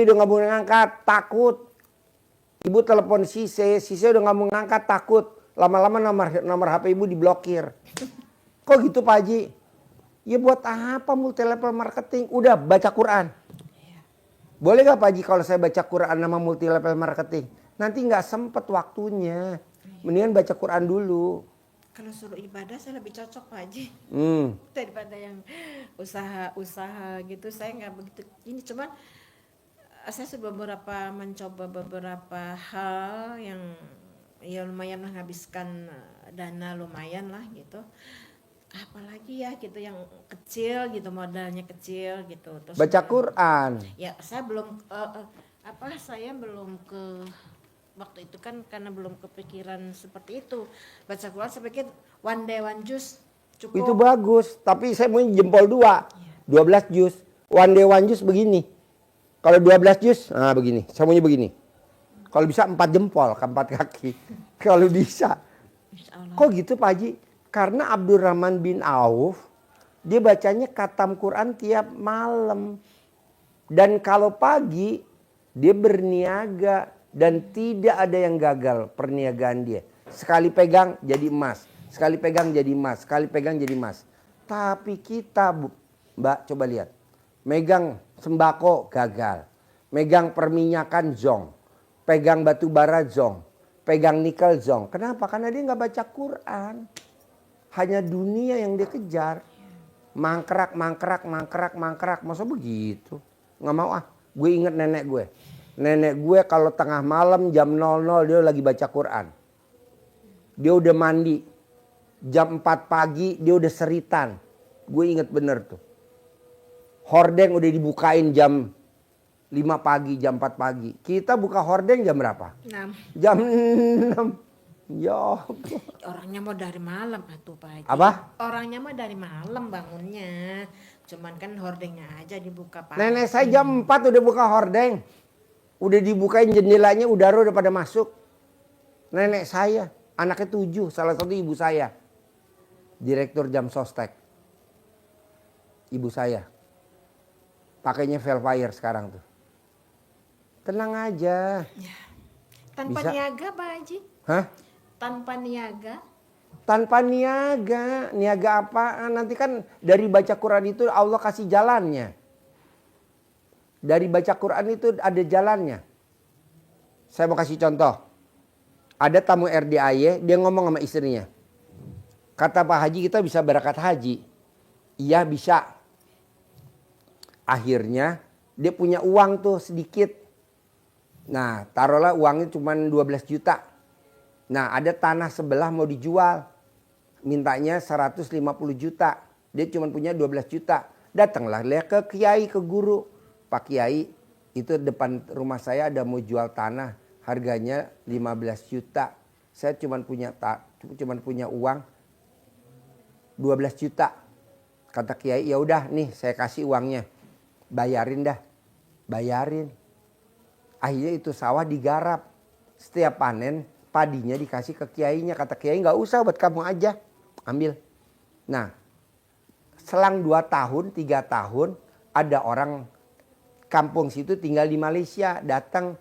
udah nggak mau ngangkat, takut. Ibu telepon Sise udah nggak mau ngangkat, takut. Lama-lama nomor HP ibu diblokir. Kok gitu Pak Haji? Ya buat apa multi level marketing? Udah baca Quran. Boleh gak Pak Haji kalau saya baca Quran nama multi level marketing? Nanti nggak sempet waktunya. Mendingan baca Quran dulu. Kalau suruh ibadah saya lebih cocok Pak Haji. Hmm. Daripada yang usaha gitu saya nggak begitu. Ini cuman saya sudah mencoba beberapa hal yang ya lumayan menghabiskan dana lumayan lah gitu. Apalagi ya gitu yang kecil gitu, modalnya kecil gitu. Terus Baca Quran. Ya saya belum saya belum ke waktu itu kan karena belum kepikiran seperti itu. Baca Quran saya pikir one day one juz cukup. Itu bagus, tapi saya mau jempol 2. 12 juz. One day one juz begini. Kalau 12 juz, nah begini. Saya maunya begini. Kalau bisa 4 jempol, 4 kaki. Kalau bisa. Kok gitu Pak Haji? Karena Abdurrahman bin Auf, dia bacanya khatam Quran tiap malam. Dan kalau pagi, dia berniaga. Dan tidak ada yang gagal perniagaan dia. Sekali pegang jadi emas. Sekali pegang jadi emas. Sekali pegang jadi emas. Tapi kita, Mbak, coba lihat. Megang sembako gagal. Megang perminyakan zong. Pegang batu bara zong. Pegang nikel zong. Kenapa? Karena dia nggak baca Quran. Hanya dunia yang dia kejar. Mangkrak. Masa begitu? Nggak mau ah. Gue inget nenek gue. Nenek gue kalau tengah malam jam 00 dia lagi baca Quran. Dia udah mandi. Jam 4 pagi dia udah seritan. Gue inget bener tuh. Hordeng udah dibukain jam 5 pagi, jam 4 pagi. Kita buka hordeng jam berapa? 6. Jam 6. Ya. Orangnya mau dari malam atuh Pak Haji. Apa? Orangnya mah dari malam bangunnya. Cuman kan hordengnya aja dibuka Pak. Nenek saya jam 4 udah buka hordeng. Udah dibukain jendelanya, udara udah pada masuk. Nenek saya, anaknya 7, salah satu ibu saya. Direktur Jam Sostek. Ibu saya. Pakainya Velfire sekarang tuh. Tenang aja. Ya. Tanpa Bisa. niaga Pak Haji? Hah? Tanpa niaga? Tanpa niaga. Niaga apa? Nanti kan dari baca Quran itu Allah kasih jalannya. Dari baca Quran itu ada jalannya. Saya mau kasih contoh. Ada tamu RDAY, dia ngomong sama istrinya. Kata Pak Haji kita bisa berangkat haji. Iya bisa. Akhirnya dia punya uang tuh sedikit. Nah taruhlah uangnya cuma 12 juta. Nah ada tanah sebelah mau dijual. Mintanya 150 juta. Dia cuma punya 12 juta. Datanglah dia ke kiai, ke guru. Pak Kiai, itu depan rumah saya ada mau jual tanah. Harganya 15 juta. Saya cuma punya uang 12 juta. Kata Kiai, ya udah nih saya kasih uangnya. Bayarin dah. Bayarin. Akhirnya itu sawah digarap. Setiap panen padinya dikasih ke kiainya. Kata Kiai nggak usah buat kamu aja. Ambil. Nah selang 2 tahun, 3 tahun ada orang kampung situ tinggal di Malaysia. Datang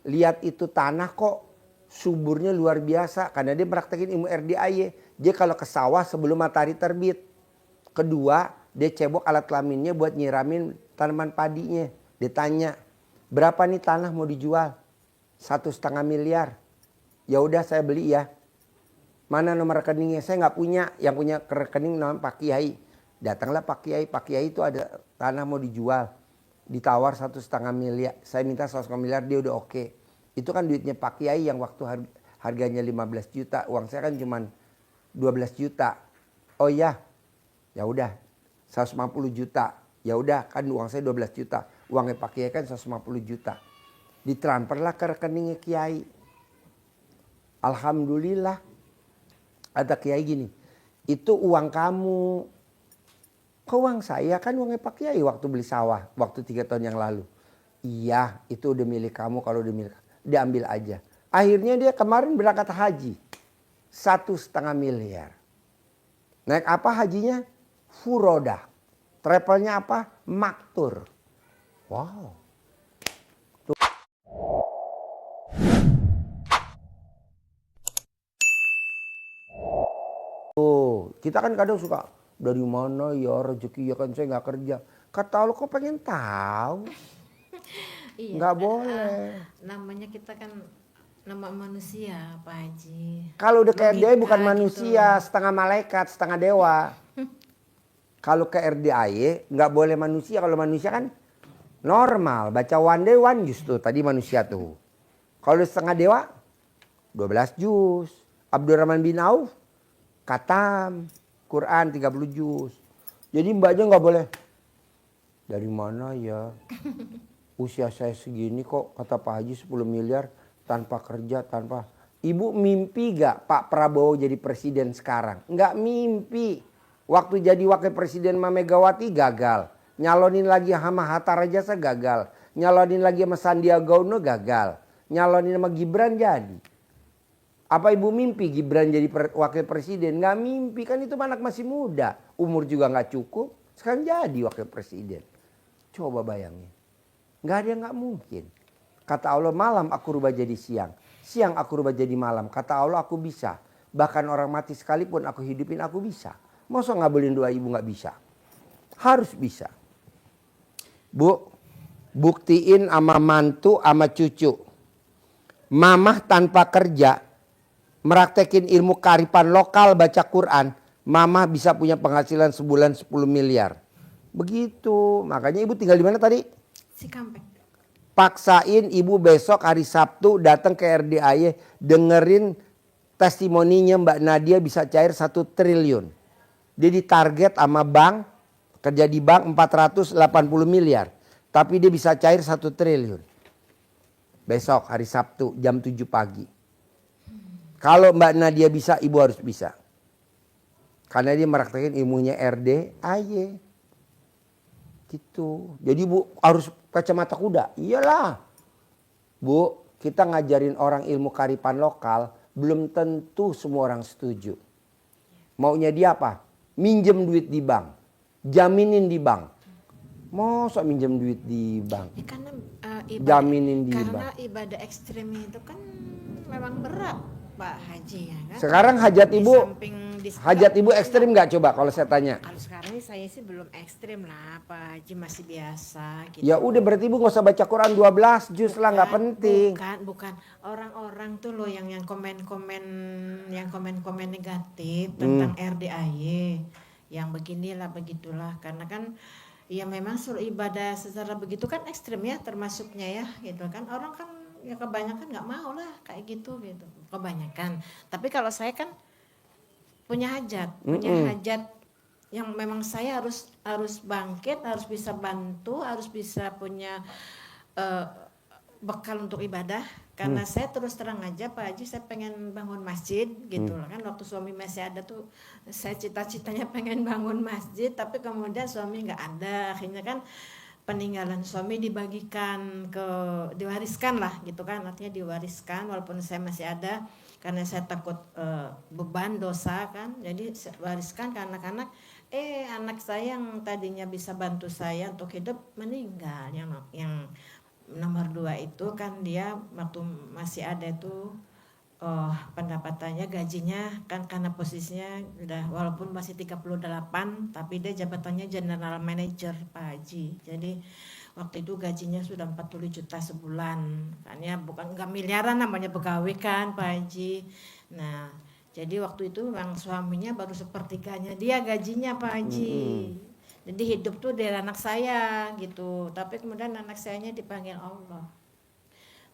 lihat itu tanah kok suburnya luar biasa. Karena dia praktekin ilmu RDAY. Dia kalau ke sawah sebelum matahari terbit. Kedua dia cebok alat kelaminnya buat nyiramin tanaman padinya. Dia tanya, berapa nih tanah mau dijual? 1,5 miliar. Ya udah saya beli ya. Mana nomor rekeningnya? Saya nggak punya. Yang punya rekening namanya Pak Kiai. Datanglah Pak Kiai. Pak Kiai itu ada tanah mau dijual. Ditawar 1,5 miliar. Saya minta 1,5 miliar dia udah oke. Itu kan duitnya Pak Kiai yang waktu harganya 15 juta. Uang saya kan cuma 12 juta. Oh iya. Ya udah 150 juta. Ya udah kan uang saya 12 juta. Uangnya Pak Kiai kan 150 juta. Ditransferlah ke rekeningnya Kiai. Alhamdulillah. Ada Kiai gini. Itu uang kamu. Kok uang saya? Kan uangnya Pak Kiai waktu beli sawah. Waktu 3 tahun yang lalu. Iya itu udah milik kamu. Kalau udah milik diambil aja. Akhirnya dia kemarin berangkat haji. 1,5 miliar. Naik apa hajinya? Furoda. Travelnya apa? Maktur. Wow. Oh, kita kan kadang suka dari mana ya rezeki ya kan saya nggak kerja. Kata Allah kok pengen tahu? Iya, Nggak boleh. namanya kita kan nama manusia, Pak Haji. Kalau udah ke RDAI bukan Logika manusia, gitu. setengah malaikat, setengah dewa. Kalau ke RDAI nggak boleh manusia. Kalau manusia kan normal. Baca one day one juz tuh tadi manusia tuh. Kalau setengah dewa 12 juz. Abdurrahman bin Auf katam Quran 30 juz. Jadi mbaknya nggak boleh. Dari mana ya? Usia saya segini kok kata Pak Haji 10 miliar tanpa kerja, tanpa. Ibu mimpi gak Pak Prabowo jadi presiden sekarang? Nggak mimpi. Waktu jadi wakil presiden sama Megawati gagal. Nyalonin lagi sama Hatta Rajasa gagal. Nyalonin lagi sama Sandiaga Uno gagal. Nyalonin sama Gibran jadi. Apa ibu mimpi Gibran jadi wakil presiden? Nggak mimpi, kan itu anak masih muda. Umur juga nggak cukup. Sekarang jadi wakil presiden. Coba bayangin. Nggak ada yang nggak mungkin. Kata Allah malam aku rubah jadi siang. Siang aku rubah jadi malam. Kata Allah aku bisa. Bahkan orang mati sekalipun aku hidupin aku bisa. Masa ngabulin doa ibu nggak bisa? Harus bisa. Bu, buktiin sama mantu sama cucu. Mamah tanpa kerja, meraktekin ilmu kearifan lokal baca Quran. Mamah bisa punya penghasilan sebulan 10 miliar. Begitu. Makanya ibu tinggal di mana tadi? Cikampek. Paksain ibu besok hari Sabtu datang ke RDAY dengerin testimoninya Mbak Nadia bisa cair 1 triliun. Dia ditarget sama bank, kerja di bank 480 miliar. Tapi dia bisa cair 1 triliun. Besok hari Sabtu jam 7 pagi. Kalau Mbak Nadia bisa, ibu harus bisa. Karena dia meraktekin ilmunya RDAY. Gitu. Jadi bu harus kacamata kuda. Iyalah. Bu, kita ngajarin orang ilmu kearifan lokal, belum tentu semua orang setuju. Maunya dia apa? Minjem duit di bank. Jaminin di bank. Masa minjem duit di bank? Ya, karena Jaminin di karena bank. ibadah ekstrim itu kan memang berat, Pak Haji ya kan. Sekarang hajat Di ibu, samping hajat ibu ekstrim nggak coba kalau saya tanya? Kalau sekarang ini saya sih belum ekstrim lah, Pak Haji, masih biasa gitu. Ya udah berarti ibu nggak usah baca Quran 12 juz lah, nggak penting. Bukan orang-orang tuh loh yang komen-komen negatif tentang RDAY, yang beginilah begitulah, karena kan ya memang suruh ibadah secara begitu kan ekstrim ya termasuknya ya gitu kan. Orang kan ya kebanyakan nggak mau lah kayak gitu kebanyakan. Tapi kalau saya kan punya hajat yang memang saya harus bangkit, harus bisa bantu, harus bisa punya bekal untuk ibadah. Karena saya terus terang aja Pak Haji, saya pengen bangun masjid gitu loh kan. Waktu suami masih ada tuh saya cita-citanya pengen bangun masjid, tapi kemudian suami nggak ada. Akhirnya kan peninggalan suami diwariskan lah gitu kan, artinya diwariskan walaupun saya masih ada, karena saya takut beban dosa kan, jadi wariskan ke anak-anak. Anak saya yang tadinya bisa bantu saya untuk hidup meninggal, yang nomor 2 itu kan dia waktu masih ada itu pendapatannya, gajinya kan karena posisinya udah walaupun masih 38 tapi dia jabatannya general manager Pak Haji. Jadi waktu itu gajinya sudah 40 juta sebulan. Kan ya bukan enggak miliaran namanya pegawai kan Pak Haji. Nah, jadi waktu itu memang suaminya baru sepertiganya dia gajinya Pak Haji. Jadi hidup tuh dari anak saya gitu. Tapi kemudian anak sayanya dipanggil Allah.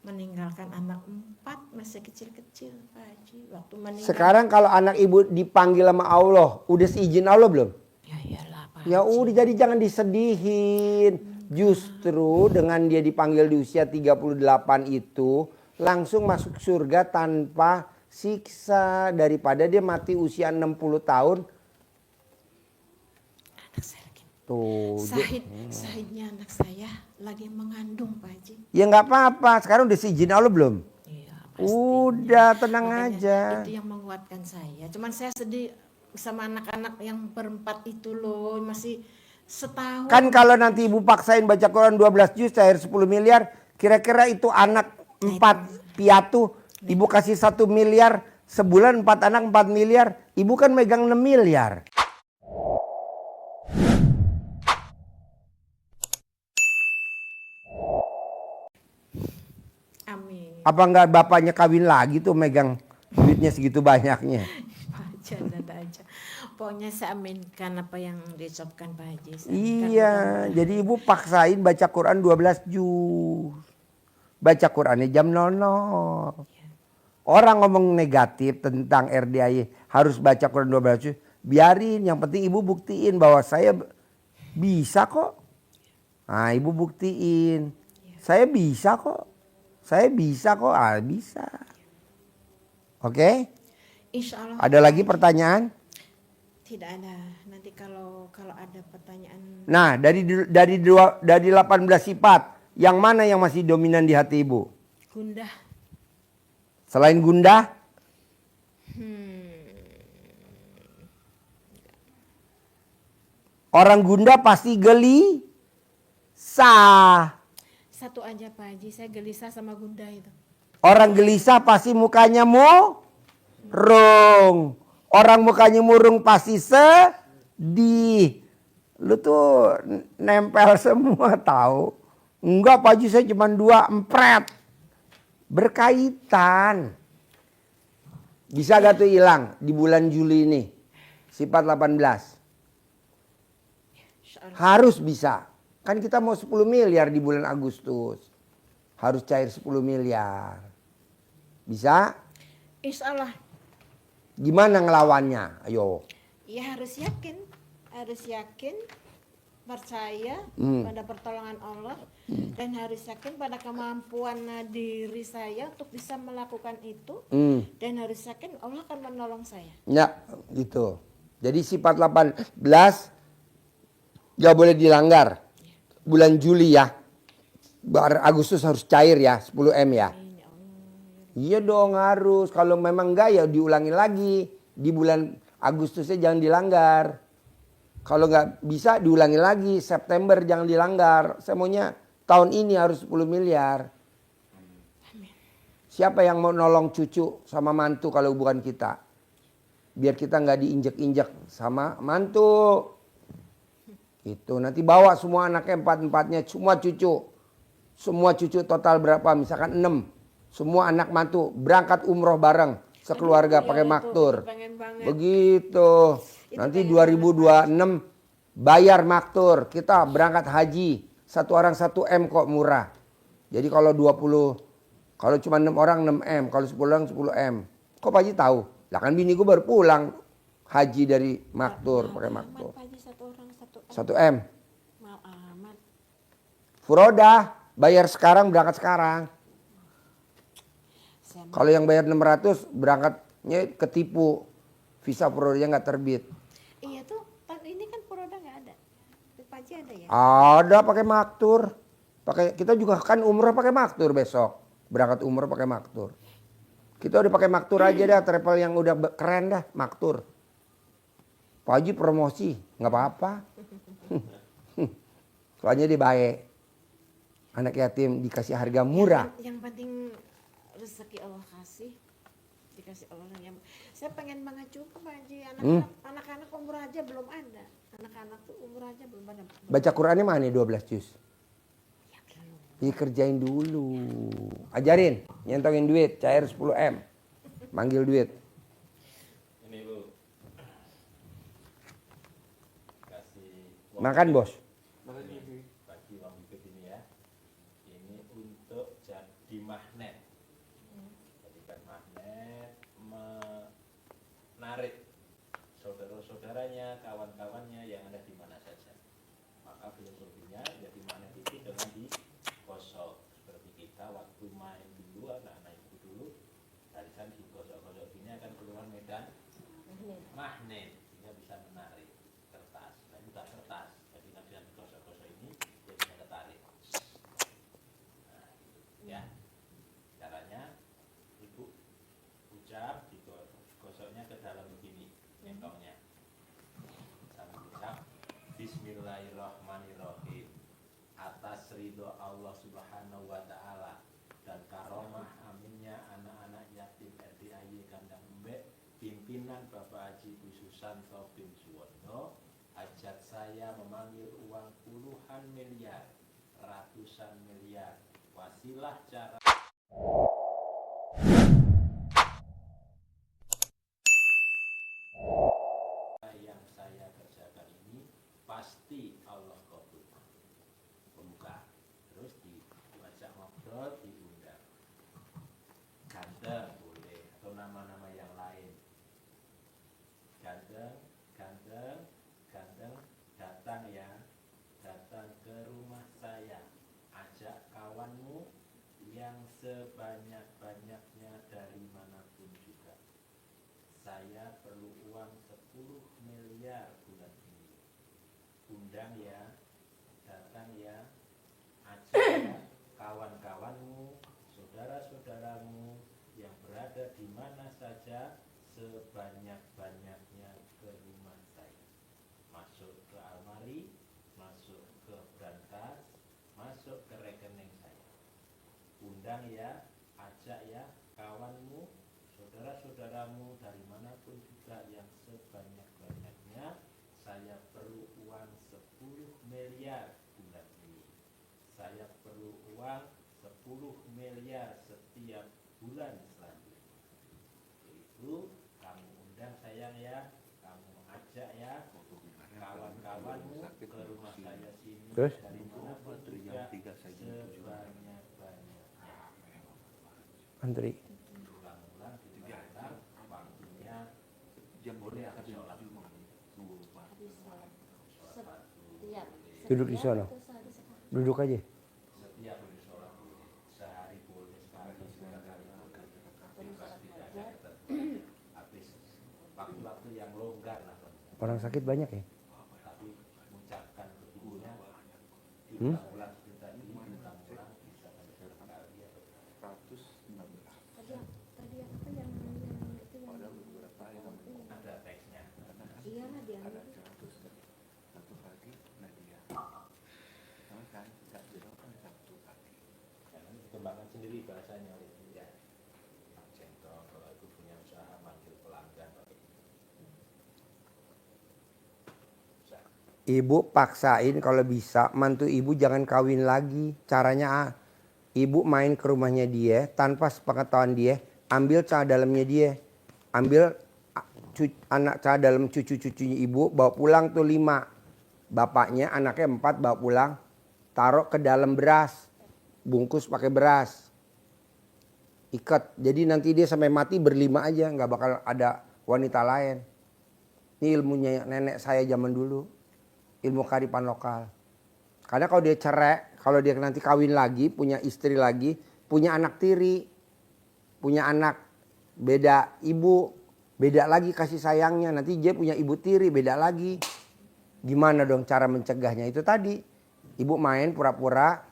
Meninggalkan anak 4 masih kecil-kecil Pak Haji. Waktu meninggal. Sekarang kalau anak ibu dipanggil sama Allah, udah seizin Allah belum? Ya iyalah Pak Haji. Ya udah, jadi jangan disedihin. Justru dengan dia dipanggil di usia 38 itu langsung masuk surga tanpa siksa, daripada dia mati usia 60 tahun. Anak saya lagi. Tuh. Sahidnya anak saya lagi mengandung Pak Haji. Ya nggak apa-apa. Sekarang udah seizin Allah belum? Iya pasti. Udah tenang Makanya aja. itu yang menguatkan saya. Cuman saya sedih sama anak-anak yang berempat itu loh, masih setahun. Kan kalau nanti ibu paksain baca Quran 12 juz cair 10 miliar, kira-kira itu anak 4 piatu, ibu kasih 1 miliar Sebulan 4 anak 4 miliar. Ibu kan megang 6 miliar. Amin. Apa enggak bapaknya kawin lagi tuh megang duitnya segitu banyaknya? Pak Haji ada aja. Pokoknya saya aminkan apa yang diucapkan Pak Haji. Saya aminkan Iya, mudah-mudahan. jadi ibu paksain baca Quran 12 juz. Baca Qurannya jam 00. Orang ngomong negatif tentang RDAY harus baca Quran 12 juz. Biarin, yang penting ibu buktiin bahwa saya bisa kok. Nah, ibu buktiin. Saya bisa kok. Saya bisa kok. Ah, bisa. Oke? Insya Allah. Ada lagi pertanyaan? Tidak ada. Nanti kalau ada pertanyaan. Nah, dari 18 sifat, yang mana yang masih dominan di hati ibu? Gundah. Selain gundah? Orang gundah pasti gelisah. Satu aja Pak Haji. Saya gelisah sama gundah itu. Orang gelisah pasti mukanya murung. Orang mukanya murung pasti sedih. Lu tuh nempel semua tahu. Enggak Pak Haji, saya cuma 2 empret. Berkaitan. Bisa gak tuh hilang di bulan Juli ini? Sifat 18. Insya Allah. Harus bisa. Kan kita mau 10 miliar di bulan Agustus. Harus cair 10 miliar. Bisa? Insya Allah. Gimana ngelawannya? Ayo. Ya harus yakin. Harus yakin. Percaya pada pertolongan Allah. Dan harus yakin pada kemampuan diri saya untuk bisa melakukan itu. Dan harus yakin Allah akan menolong saya. Ya, gitu. Jadi sifat 18 gak boleh dilanggar. Bulan Juli ya. Agustus harus cair ya, 10 M ya. Iya dong harus. Kalau memang enggak ya diulangi lagi. Di bulan Agustusnya jangan dilanggar. Kalau nggak bisa diulangi lagi. September jangan dilanggar. Saya maunya tahun ini harus 10 miliar. Siapa yang mau nolong cucu sama mantu kalau bukan kita? Biar kita nggak diinjek-injek sama mantu. Itu nanti bawa semua anaknya 4-4-nya. Semua cucu. Semua cucu total berapa? Misalkan 6. Semua anak mantu berangkat umroh bareng. Sekeluarga pakai maktur. Pengen banget. Begitu. Nanti 2026 bayar maktur. Kita berangkat haji. Satu orang 1 M kok murah. Jadi kalau 20, kalau cuma 6 orang 6 M. Kalau 10 orang 10 M. Kok Pak Haji tahu? Lah kan bini gue baru pulang haji dari maktur. Pakai maktur. Pak Haji 1 orang 1 M. 1 M. Mal amat. Furodah. Bayar sekarang berangkat sekarang. Saya Kalau yang bayar 600 berangkatnya ketipu. Visa Furodahnya nggak terbit. Iya tuh, tahun ini kan Furoda nggak ada. Pak Haji ada ya? Ada pakai maktur. Kita juga kan umroh pakai maktur besok. Berangkat umroh pakai maktur. Kita udah pakai maktur aja dah, travel yang udah keren dah, maktur. Pak Haji promosi, nggak apa-apa. Soalnya dia baik. Anak yatim dikasih harga murah. Yang penting rezeki Allah kasih. Dikasih Allah yang. Saya pengen banget juga Pak Haji. Anak-anak umur aja belum ada. Anak-anak tuh umur aja belum ada. Baca Qurannya mana 12 juz? Ya belum. Iya kerjain dulu. Ajarin, nyentongin duit, cair 10 M. Manggil duit. Ini Bu. Kasih Makan bos. bagi uang bibit ini ya. Ini untuk jadi magnet. Jadikan magnet menarik saudara-saudaranya, kawan-kawannya yang ada di mana saja. Maka filosofinya jadi magnet itu dengan digosok seperti kita waktu main dulu, anak-anak ibu dulu tarikan digosok-gosok ini akan keluar medan magnet sehingga bisa menarik kertas. Nah ini bukan kertas, jadi nanti yang digosok-gosok ini dia bisa ketarik. Nah, ya caranya ibu ucap digosoknya ke dalam begini nyentongnya sambil ucap Bismillahirrahmanirrahim atas ridho Allah Subhanahu wa Ta'ala dan karomah aminnya anak-anak yatim RDAY Kandang Embe pimpinan Bapak Haji Bu Susanto bin Suwono, hajat saya memanggil uang puluhan miliar, ratusan miliar. Wasilah cara yang saya kerjakan ini pasti Allah kabulkan. Pembuka, terus diajak ngobrol, diundang. Ganteng boleh, atau nama-nama yang lain. Ganteng, ganteng, ganteng, datang ya, datang ke rumah saya. Ajak kawanmu yang sebanyak-banyaknya dari manapun juga. Saya perlu uang 10 miliar bulan ini. Undang ya, datang ya, ajak ya, kawan-kawanmu, saudara-saudaramu yang berada di mana saja, sebanyak-banyaknya ke rumah saya. Masuk ke almari, masuk ke brankas, masuk ke rekening saya. Undang ya, ajak ya, kawanmu, saudara-saudaramu dari manapun juga yang sebanyak-banyaknya. Saya perlu uang 10 miliar bulan ini. Saya perlu uang 10 miliar setiap bulan selanjutnya. Itu kamu undang sayang ya, kamu ajak ya, kawan-kawanmu ke rumah saya sini. Terus? Dari manapun juga sebanyak-banyaknya. Antri. Ulang-ulang, diulang, waktunya boleh akan sholat. Duduk di sana. Duduk aja. Setiap hari sholat sehari boleh, sekali 3 kali boleh. Bebas, tidak ada ketentuan. Habis waktu-waktu yang longgar lah. Orang sakit banyak ya? Tapi mengucapkan begininya diulang-ulang seperti ini, diulang-ulang bisa sampai 1 kali atau Tadi apa yang itu yang ada teksnya. iyalah dia Jangan dikembangkan sendiri bahasanya oleh dia. Contoh kalau itu punya usaha manggil pelanggan pakai ini. Bisa. Ibu paksain kalau bisa mantu ibu jangan kawin lagi. Caranya ibu main ke rumahnya dia tanpa sepengetahuan dia, ambil cah dalamnya dia, ambil anak cah dalam cucu-cucunya ibu, bawa pulang tuh 5. Bapaknya anaknya 4 bawa pulang, taruh ke dalam beras, bungkus pakai beras, ikat. Jadi nanti dia sampai mati berlima aja, nggak bakal ada wanita lain. Ini ilmunya nenek saya zaman dulu, ilmu kearifan lokal. Karena kalau dia cerai, kalau dia nanti kawin lagi, punya istri lagi, punya anak tiri, punya anak beda ibu, beda lagi kasih sayangnya. Nanti dia punya ibu tiri, beda lagi. Gimana dong cara mencegahnya? Itu tadi, ibu main pura-pura,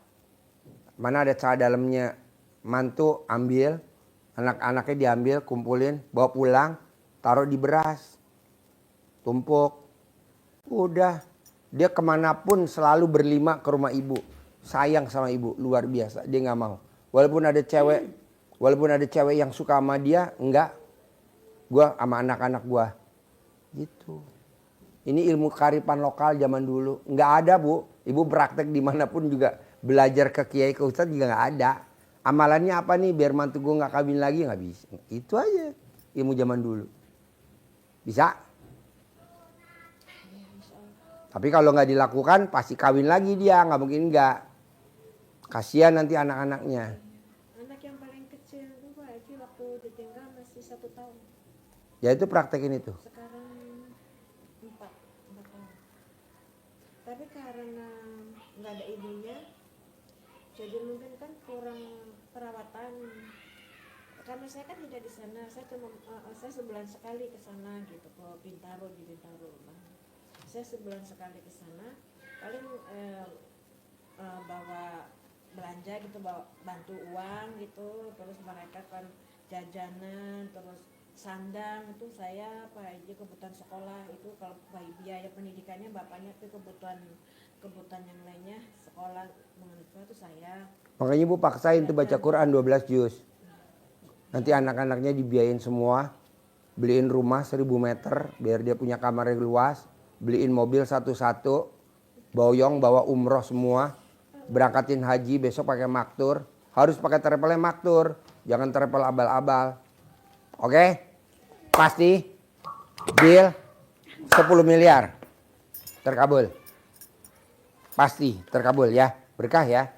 mana ada cah dalamnya mantu, ambil, anak-anaknya diambil, kumpulin, bawa pulang, taruh di beras, tumpuk, udah. Dia kemanapun selalu berlima ke rumah ibu. Sayang sama ibu, luar biasa. Dia nggak mau. Walaupun ada cewek yang suka sama dia, enggak. Gua sama anak-anak gua. Gitu. Ini ilmu kearifan lokal zaman dulu. Nggak ada bu. Ibu praktek dimanapun juga. Belajar ke kiai ke ustadz juga nggak ada. Amalannya apa nih biar mantu gua nggak kawin lagi? Nggak bisa. Itu aja ilmu zaman dulu. Bisa? Tapi kalau nggak dilakukan pasti kawin lagi dia, nggak mungkin nggak. Kasihan nanti anak-anaknya. anak yang paling kecil itu Pak Haji waktu ditinggal masih 1 tahun. Ya itu praktekin itu. Sekarang 4 tahun. Tapi karena nggak ada ibunya, jadi mungkin kan kurang perawatan. Karena saya kan tidak di sana, saya sebulan sekali ke sana gitu ke Bintaro, di Bintaro rumah. Saya sebulan sekali ke sana, paling bawa belanja gitu, bawa bantu uang gitu, terus mereka kan jajanan, terus sandang itu saya Pak Haji kebutuhan sekolah itu, kalau biaya pendidikannya bapaknya itu kebutuhan yang lainnya sekolah mengenai itu saya. Makanya ibu paksain tuh baca Quran 12 juz. Nanti anak-anaknya dibiayain semua. beliin rumah 1000 meter biar dia punya kamar yang luas, beliin mobil satu-satu, boyong bawa umroh semua, berangkatin haji besok pakai maktur, harus pakai travelnya maktur, jangan travel abal-abal. Oke? Pasti? Deal? 10 miliar terkabul. Pasti terkabul ya, berkah ya.